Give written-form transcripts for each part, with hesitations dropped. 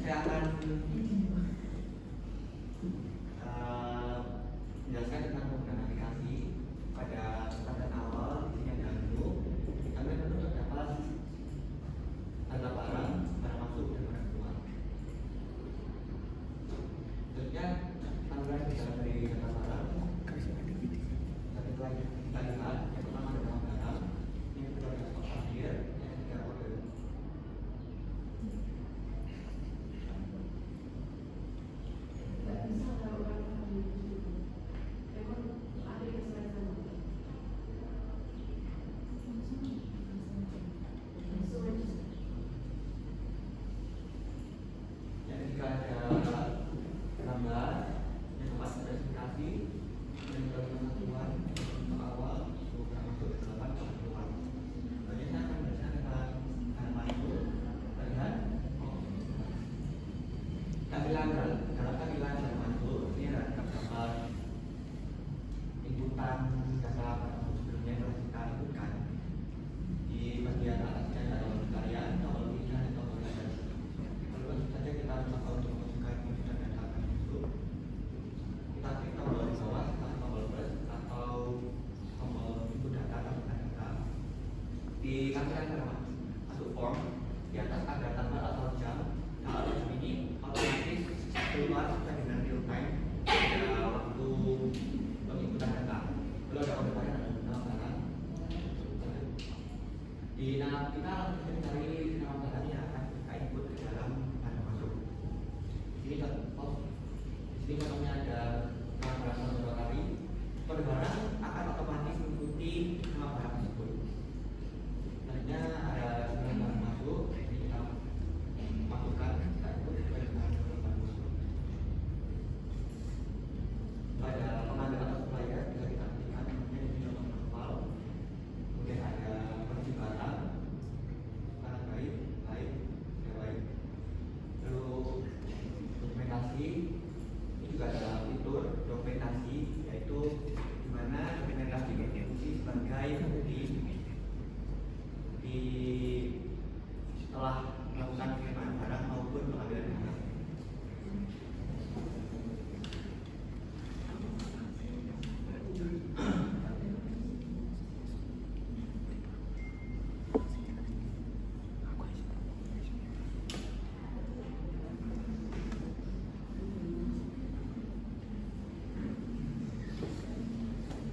saya akan menjelaskan tentang penggunaan aplikasi pada kesempatan awal. Di sini ada menu. Kami tentu terdapat harga barang masuk dan barang keluar. Selanjutnya tampilan bicara dari harga barang. Setelah kita lihat, yang pertama ada nama barang, yang kedua ada stok akhir, yang ketiga order. Jika ada gambar yang tempat spesifikasi dan bagaimana keluar untuk awal bukan masuk ke depan atau keluar. Selanjutnya saya akan menjelaskan tentang halaman itu. Lihat tampilan dalam tampilan halaman itu ini ada gambar inputan data pada sebelumnya yang telah kita inputkan. Di bagian atasnya ada tombol tarian, tombol pilihan, dan tombol data. Lalu saja kita coba untuk memasukkan inputan data itu. Kita klik tombol di bawah, tombol plus atau tombol input data, masukkan data. Di tampilan halaman masuk form, di atas ada tanggal atau jam. Tanggal jam ini otomatis keluar sesuai dengan real time pada waktu penginputan data. Lalu ada order barang, ada nama barang. Di nama kita langsung mencari nama barang yang akan kita input ke dalam barang masuk. Di sini contohnya ada nama barang beberapa kali. Kode barang akan otomatis mengikuti nama barang tersebut. Selanjutnya ada jumlah barang masuk. Ini kita masukkan, kita input sesuai dengan jumlah barang masuk. Ada pengambil atau supplier, bisa kita aktifkan. Kemudian di sini contoh manual. Kemudian ada kondisi barang, barang baik, tidak baik. Lalu dokumentasi, ini juga ada fitur dokumentasi, yaitu di mana dokumentasi berfungsi sebagai bukti setelah melakukan penerimaan barang maupun pengambilan barang.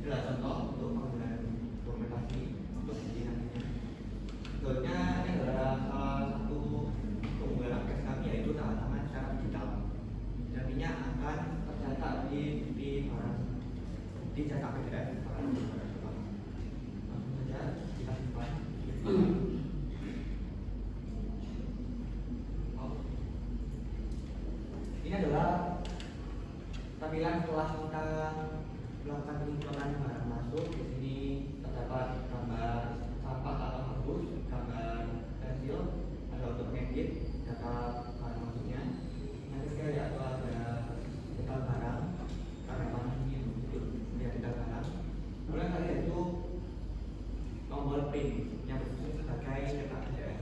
Adalah contoh untuk penggunaan dokumentasi untuk nantinya. Sebetulnya ini adalah salah satu keunggulan aplikasi kami, yaitu tanda tangan secara digital. Nantinya akan tercatat di barang cetak PDF barang. Langsung saja kita simpan. Ini adalah tampilan setelah kita melakukan penginputan barang masuk. Di sini terdapat gambar sampah atau hapus, gambar pensil, ada untuk mengedit data barang masuknya. Yang ketiga yaitu ada detail barang, karena memang ini untuk melihat detail barang. Lalu yang ketiga itu tombol print yang berfungsi sebagai cetak PDF.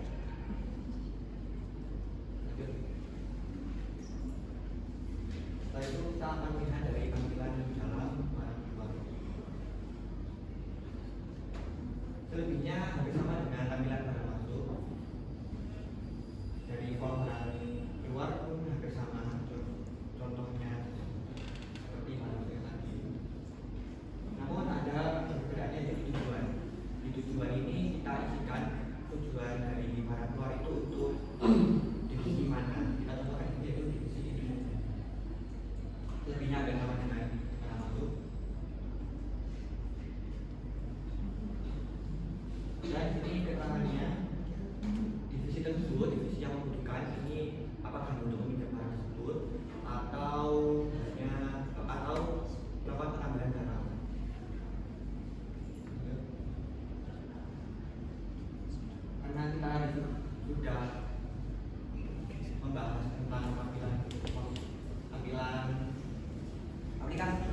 Setelah itu kita akan melihat dari tampilan di dalam barang keluar. Selebihnya hampir sama dengan tampilan barang masuk. Dari form barang keluar pun hampir sama. Contohnya seperti barang yang tadi. Namun ada perbedaannya, yaitu tujuan. Di tujuan ini kita isikan tujuan dari barang keluar itu untuk divisi mana. Kita contohkan ini yaitu divisi ini. Lebihnya hampir sama dengan barang masuk. Dan ini keterangannya, divisi tersebut, divisi yang membutuhkan ini apakah untuk meminjam barang tersebut atau hanya melakukan pengambilan barang. Karena kita sudah membahas tentang tampilan aplikasi,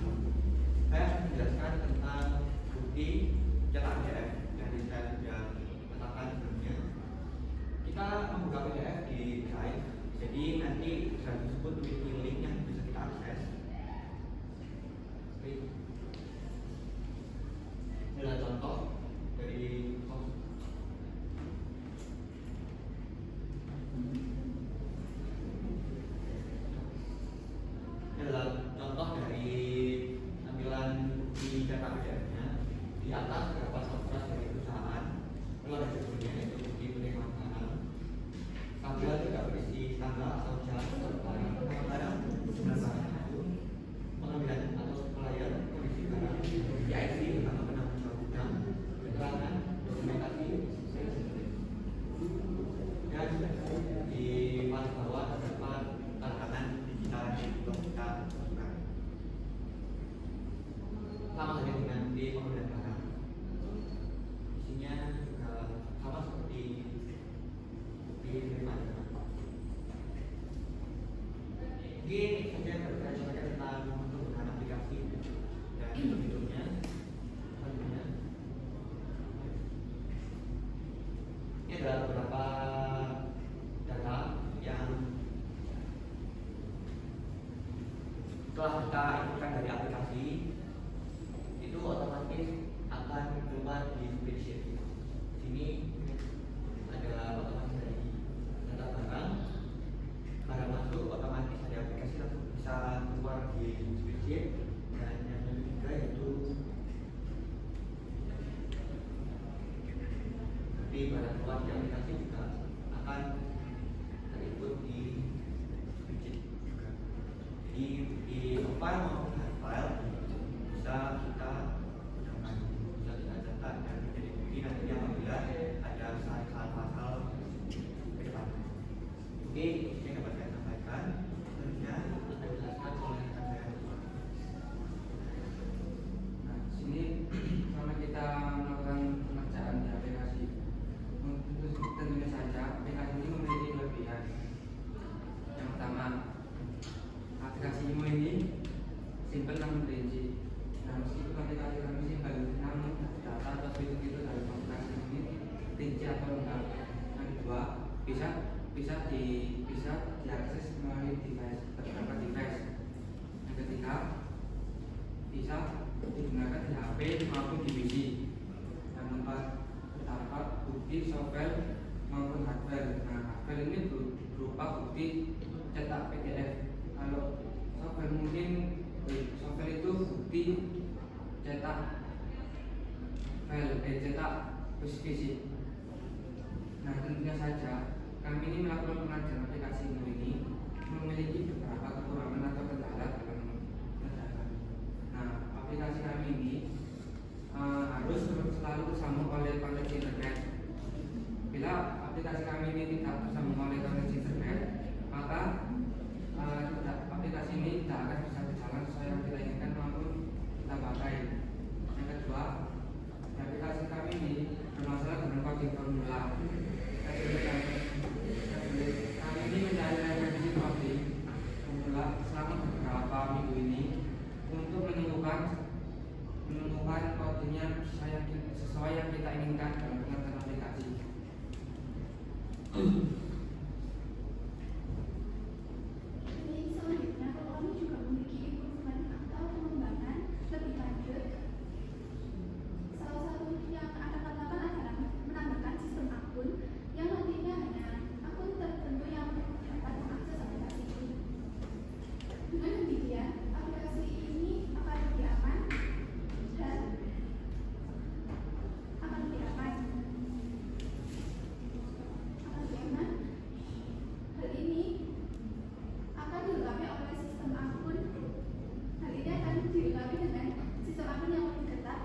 saya akan menjelaskan tentang bukti cetak PDF yang saya sudah katakan sebelumnya. Kita membuka PDF di Drive. Jadi nanti drive tersebut memiliki link yang bisa kita akses. Oke. Ini adalah contoh dari tampilan di data PDF-nya. Di atas terdapat software dari perusahaan, lalu ada judulnya yaitu bukti penerimaan barang. Tabel juga berisi tanggal atau jam barang, nama barang, jumlah barang itu, pengambilan atau supplier, kondisi barang, PIC atau penanggung jawab gudang, keterangan, dokumentasi, dan di paling bawah terdapat tantangan digital yang kita masukkan. Sama saja dengan di pengambilan barang, isinya juga sama seperti di penerimaan barang. Mungkin ini saja berbicara tentang penggunaan aplikasi dan fiturnya. Selanjutnya, ini adalah beberapa data yang telah kita inputkan dari aplikasi. Itu otomatis akan keluar di spreadsheet. Sini ada otomatis dari data barang masuk otomatis dari aplikasi langsung bisa keluar di spreadsheet. Dan yang ketiga yaitu nanti barang keluar di aplikasi juga akan terinput di spreadsheet juga. Jadi di file maupun hard file bisa kita gunakan, bisa kita catat dan menjadi bukti nantinya apabila ada kesalahan pasal ke depan. Oke, ini yang dapat saya sampaikan. Selanjutnya ada jelaskan oleh rekan saya. Nah, sini kalau kita melakukan pengerjaan di aplikasi, tentunya saja aplikasi ini memiliki kelebihan. Yang pertama, aplikasi IMO ini simpel namun rinci. Nah, meskipun aplikasi kami simpel, namun data atau fitur itu dari aplikasi ini rinci atau lengkap. Yang kedua, bisa diakses melalui device, beberapa device. Yang ketiga, bisa digunakan di HP maupun di PC. Yang keempat, terdapat bukti software maupun hardware. Nah, hardware ini berupa bukti cetak PDF. Kalau software software itu bukti cetak cetak fisik. Nah, tentunya saja kami ini melakukan pengerjaan aplikasi ini memiliki beberapa kekurangan atau kendala dalam pengerjaan. Nah, aplikasi kami ini harus selalu tersambung oleh koneksi internet. Bila aplikasi kami ini tidak tersambung oleh koneksi internet, maka aplikasi ini tidak akan bisa berjalan sesuai yang kita inginkan maupun kita pakai. Yang kedua, aplikasi kami ini bermasalah dengan coding formula. Kami ini mencari revisi coding formula selama beberapa minggu ini untuk menemukan codingnya sesuai yang kita inginkan dalam pengerjaan aplikasi. Selanjutnya, kalau kami juga memiliki improvement atau pengembangan lebih lanjut. Salah satu yang akan katakan adalah menambahkan sistem akun yang nantinya hanya akun tertentu yang dapat mengakses aplikasi ini. Dengan demikian, aplikasi ini akan lebih aman dan akan lebih aman. Hal ini akan dilengkapi oleh sistem akun. Hal ini akan dilengkapi dengan sistem akun yang lebih ketat,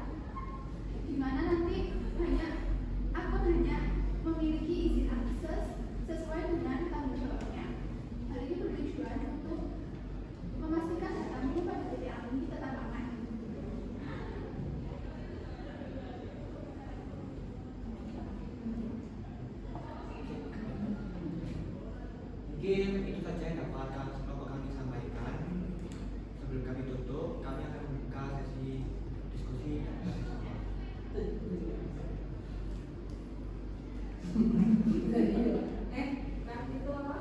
di mana nanti akun hanya memiliki izin akses sesuai dengan tanggung jawabnya. Hal ini bertujuan untuk memastikan datamu pada titik ini tetap aman. Mungkin itu saja yang dapat kami sampaikan. Sebelum kami tutup, kami akan membuka sesi diskusi dan sesi soal. Nanti itu apa?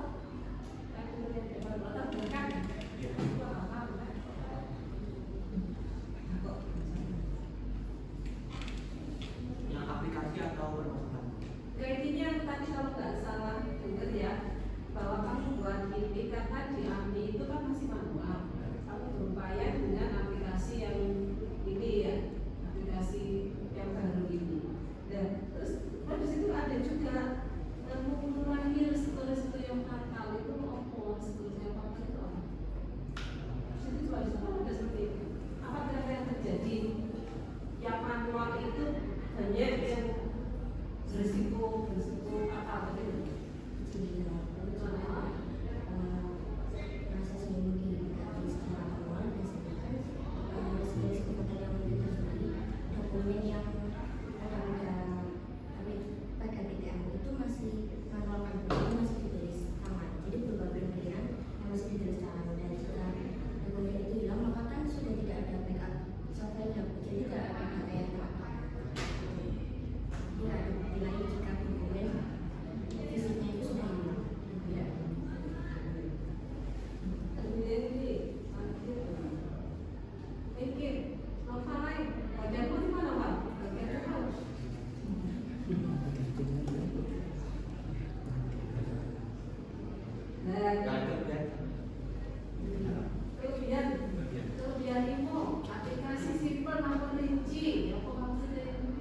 Kelebihan itu aplikasi simple namun rinci. Apa maksudnya?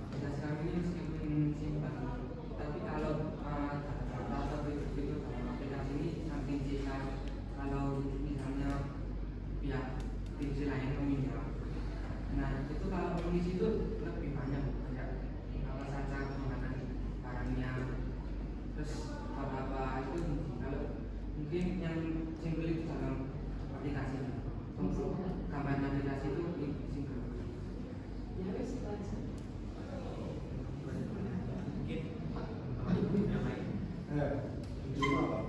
Aplikasi kami ini meskipun simpel, tapi kalau data itu dalam aplikasi ini samping jika kalau misalnya pihak rinci lain meminjam, nah itu kalau mengisi itu lebih banyak kalau saja menggunakan barangnya, terus apa itu kalau mungkin yang simpel itu dalam aplikasi, untuk gambar aplikasi itu simpel. Mungkin yang lain. Itu apa?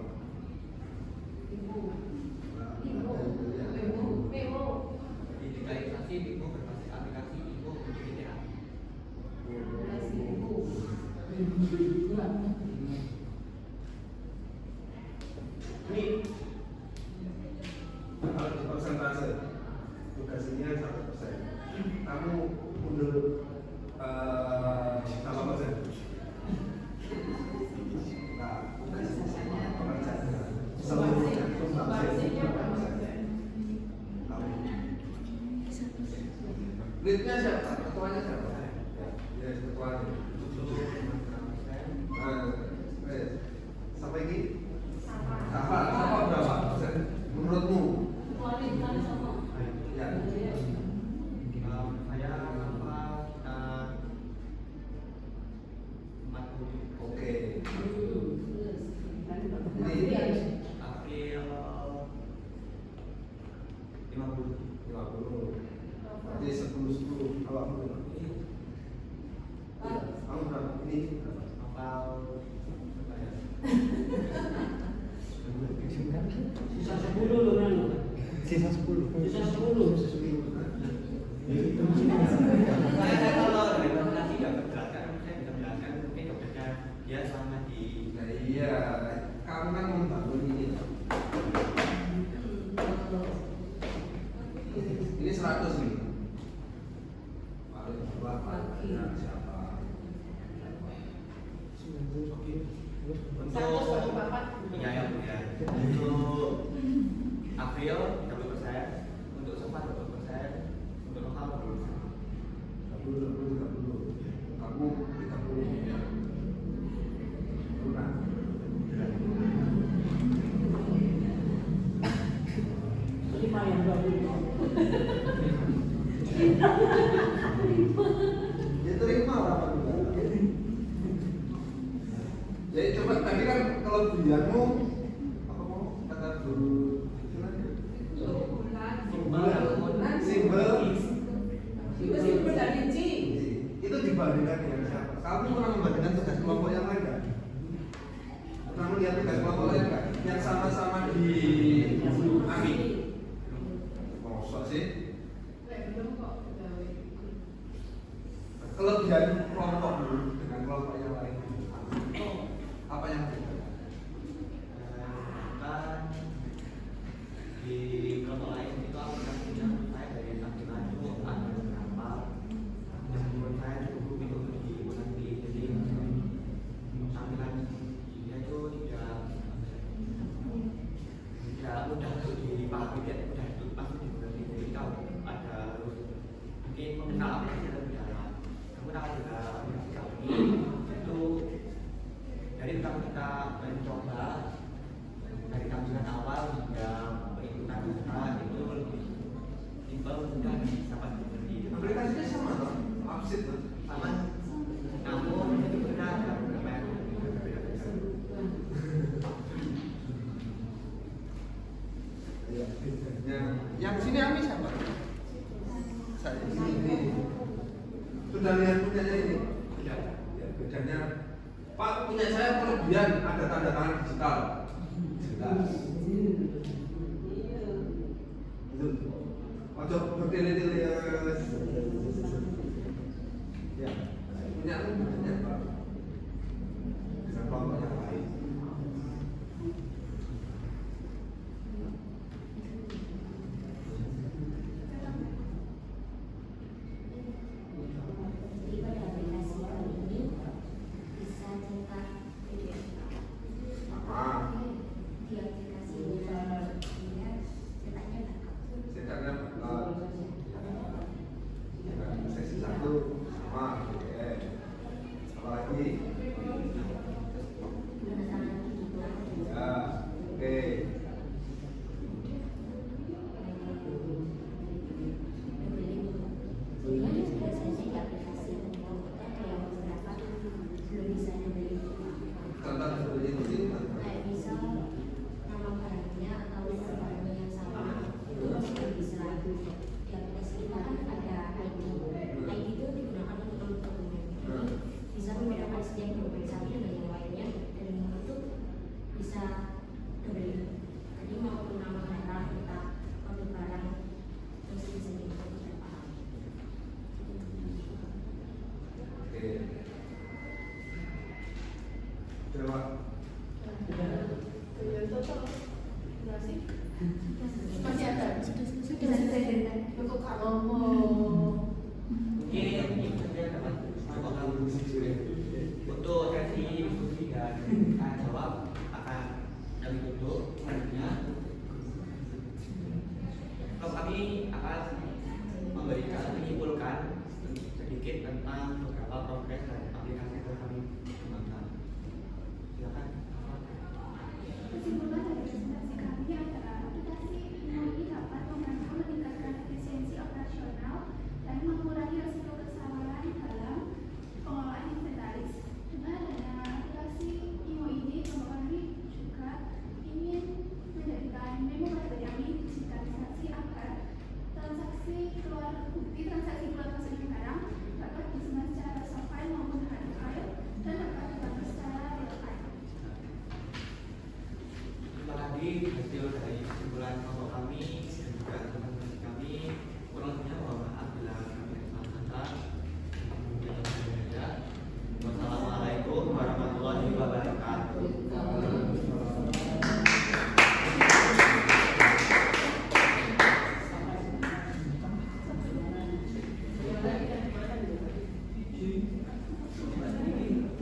Digitalisasi Bigo berbasis aplikasi Bigo untuk ITA. Ini kalau di persentase tugasnya 1%. Kamu mundur berapa persen? Nah, pekerjaan seluruhnya leadnya siapa? Ketuanya siapa? Ya, ketuanya. Sampai ini? Apa berapa persen? Menurutmu? Ya. Saya apa sekitar 40. Oke. Ini April 50. 50. Berarti 10 kalau aku berapa? Kamu berapa? Ini berapa? Apal berapa ya? Sisa 10 loh kan? Sisa 10. Saya kalau dari presentasi nggak berjelaskan, saya bisa menjelaskan mungkin dokternya dia selama di. Nah, iya, kamu kan membangun ini. Ini 100 nih. Paling berapa? Siapa? Untuk ya. Untuk April 30%, untuk Sofa 20%, untuk lokal 20%. 30. Kamu 30 ya. Kurang. Ya terima berapa juga. Jadi coba tadi kan kelebihanmu apa mau kata guru itu dibandingkan dengan siapa? Kamu pernah membandingkan tugas kelompok yang lain nggak? Pernah melihat tugas kelompok lain nggak? Yang sama-sama di AMI? Mosok sih? Kelebihan kelompok dulu dengan kelompok yang lain. Apa yang berbeda? Kan di kelompok lain itu aplikasinya saya dari tampilan itu ada beberapa yang menurut saya cukup itu dimengerti. Jadi tampilan dia itu tidak mudah untuk dipahami, tidak mudah untuk pasti dimengerti. Jadi kalau ada harus mungkin mengenal aplikasi lebih dalam, menggunakan juga aplikasi kami itu dari kita mencoba dari tampilan awal hingga pengikutan kita itu lebih simpel dan dapat dimengerti. Aplikasinya sama toh? Absit toh? Sama, namun itu benar ada beberapa yang berbeda-beda. Yang sini Ami siapa? Saya ini. Sudah lihat punyanya ini? Tidak. Ya, bedanya Pak punya saya kelebihan ada tanda tangan digital. Jelas. Itu. Ojo bertele-tele ya. Ya. Punya Pak. Dengan kelompok yang lain. Jawab. Masih ada? Sudah selesai. Untuk kalau mau Mungkin saja dapat untuk sesi diskusi dan jawab